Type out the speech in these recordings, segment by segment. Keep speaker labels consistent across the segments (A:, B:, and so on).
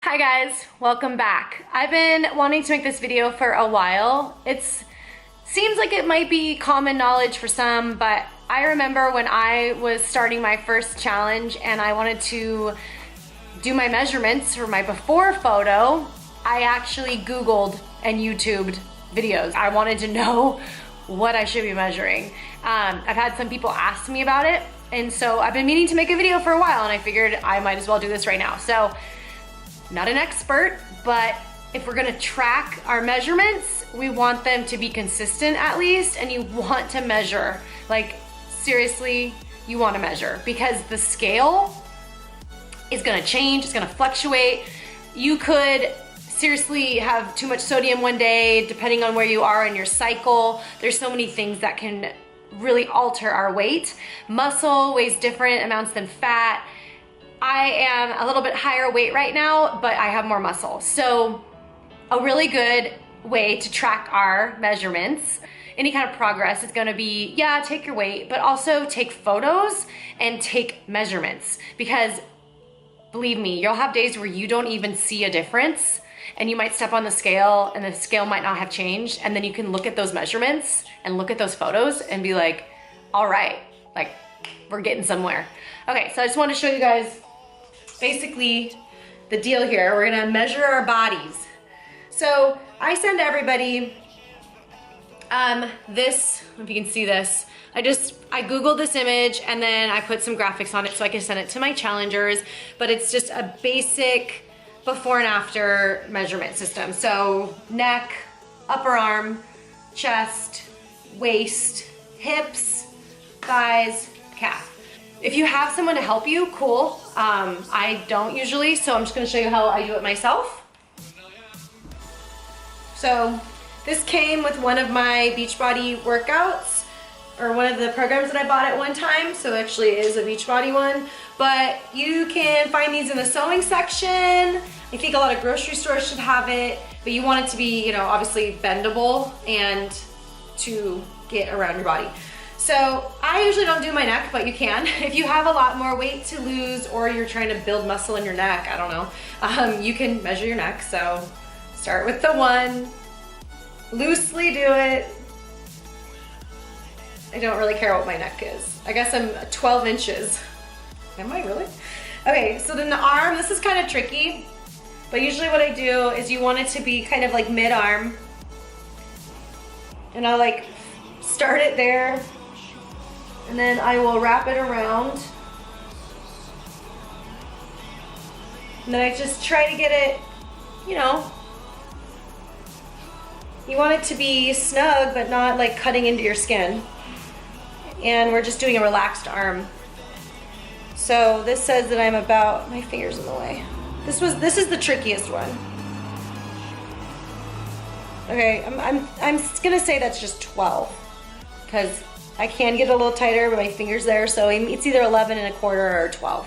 A: Hi guys, welcome back. I've been wanting to make this video for a while. Seems like it might be common knowledge for some, but I remember when I was starting my first challenge and I wanted to do my measurements for my before photo, I actually Googled and YouTubed videos. I wanted to know what I should be measuring. I've had some people ask me about it, and so I've been meaning to make a video for a while, and I figured I might as well do this right now. So, not an expert, but if we're gonna track our measurements, we want them to be consistent at least, and you want to measure. Like, seriously, you wanna measure, because the scale is gonna change, it's gonna fluctuate. You could seriously have too much sodium one day, depending on where you are in your cycle. There's so many things that can really alter our weight. Muscle weighs different amounts than fat. I am a little bit higher weight right now, but I have more muscle. So a really good way to track our measurements, any kind of progress, is gonna be, yeah, take your weight, but also take photos and take measurements. Because believe me, you'll have days where you don't even see a difference, and you might step on the scale and the scale might not have changed, and then you can look at those measurements and look at those photos and be like, all right, like, we're getting somewhere. Okay, so I just want to show you guys basically the deal here. We're gonna measure our bodies. So I send everybody this, if you can see this, I Googled this image and then I put some graphics on it so I can send it to my challengers, but it's just a basic before and after measurement system. So neck, upper arm, chest, waist, hips, thighs, calf. If you have someone to help you, cool. I don't usually, so I'm just gonna show you how I do it myself. So this came with one of my Beachbody workouts, or one of the programs that I bought at one time, so it actually is a Beachbody one. But you can find these in the sewing section. I think a lot of grocery stores should have it, but you want it to be, you know, obviously bendable and to get around your body. So I usually don't do my neck, but you can. If you have a lot more weight to lose or you're trying to build muscle in your neck, I don't know, you can measure your neck. So start with the one, loosely do it. I don't really care what my neck is. I guess I'm 12 inches. Am I really? Okay, so then the arm, this is kind of tricky, but usually what I do is you want it to be kind of like mid-arm. And I'll like start it there, and then I will wrap it around. And then I just try to get it, you know, you want it to be snug, but not like cutting into your skin. And we're just doing a relaxed arm. So this says that I'm about, my finger's in the way. This is the trickiest one. Okay, I'm gonna say that's just 12, because I can get a little tighter, but my finger's there, so it's either 11 and a quarter or 12.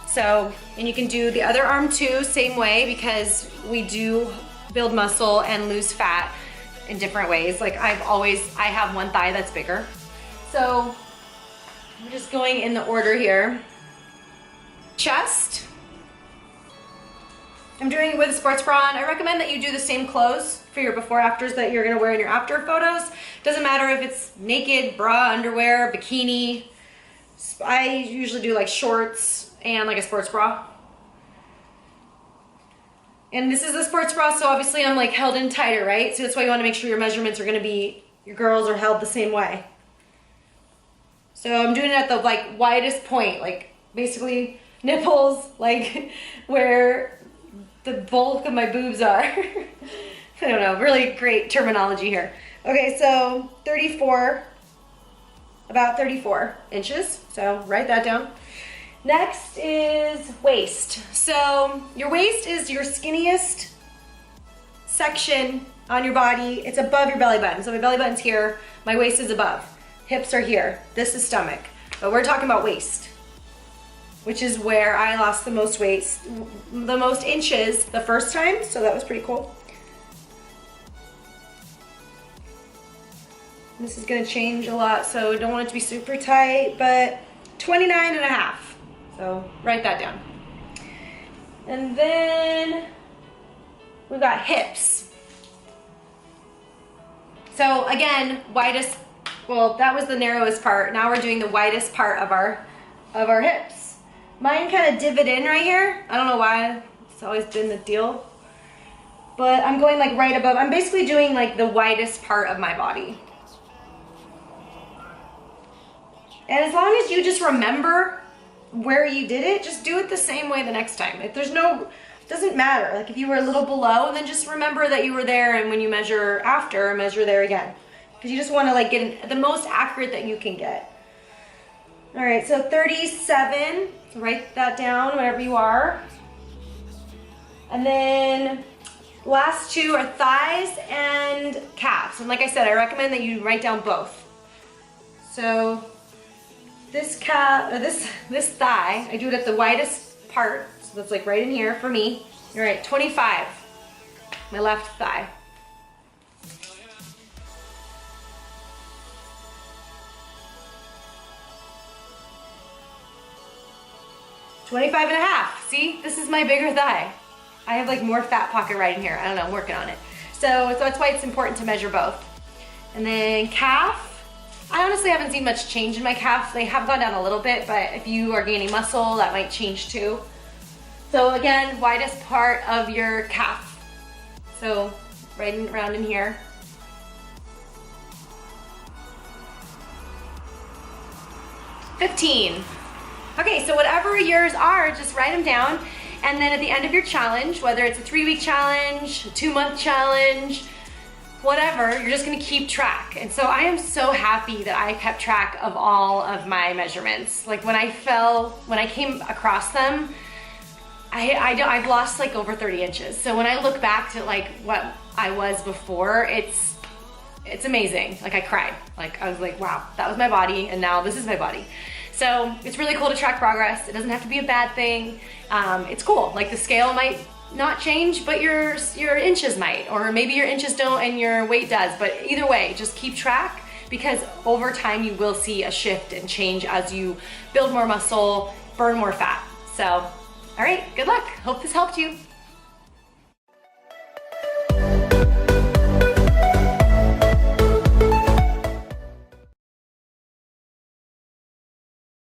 A: So, and you can do the other arm too, same way, because we do build muscle and lose fat in different ways. Like I have one thigh that's bigger. So I'm just going in the order here. Chest, I'm doing it with a sports bra on. I recommend that you do the same clothes for your before afters that you're gonna wear in your after photos. Doesn't matter if it's naked, bra, underwear, bikini. I usually do like shorts and like a sports bra. And this is the sports bra, so obviously I'm like held in tighter, right? So that's why you wanna make sure your measurements are gonna be, your girls are held the same way. So I'm doing it at the like widest point, like basically nipples, like where the bulk of my boobs are. I don't know, really great terminology here. Okay, so 34, about 34 inches, so write that down. Next is waist. So your waist is your skinniest section on your body. It's above your belly button. So my belly button's here, my waist is above. Hips are here, this is stomach. But we're talking about waist, which is where I lost the most weight, the most inches the first time, so that was pretty cool. This is gonna change a lot, so I don't want it to be super tight, but 29 and a half. So write that down. And then we've got hips. So again, widest, well, that was the narrowest part. Now we're doing the widest part of our hips. Mine kind of divot in right here. I don't know why, it's always been the deal. But I'm going like right above, I'm basically doing like the widest part of my body. And as long as you just remember where you did it, just do it the same way the next time. If there's no, it doesn't matter. Like if you were a little below, and then just remember that you were there, and when you measure after, measure there again. Because you just want to like get the most accurate that you can get. All right, so 37, so write that down wherever you are. And then last two are thighs and calves. And like I said, I recommend that you write down both. So this calf, or this thigh, I do it at the widest part, so that's like right in here for me. All right, 25, my left thigh. $25 and a half. See, this is my bigger thigh. I have like more fat pocket right in here. I don't know, I'm working on it. So that's why it's important to measure both. And then calf. I honestly haven't seen much change in my calves. They have gone down a little bit, but if you are gaining muscle, that might change too. So again, widest part of your calf. So right around in here. $15. Okay, so whatever yours are, just write them down. And then at the end of your challenge, whether it's a 3-week challenge, a 2-month challenge, whatever, you're just gonna keep track. And so I am so happy that I kept track of all of my measurements. Like when I came across them, I've lost like over 30 inches. So when I look back to like what I was before, it's amazing. Like I cried. Like I was like, wow, that was my body, and now this is my body. So it's really cool to track progress. It doesn't have to be a bad thing. It's cool. Like the scale might not change, but your inches might, or maybe your inches don't and your weight does. But either way, just keep track, because over time you will see a shift and change as you build more muscle, burn more fat. So, all right, good luck. Hope this helped you.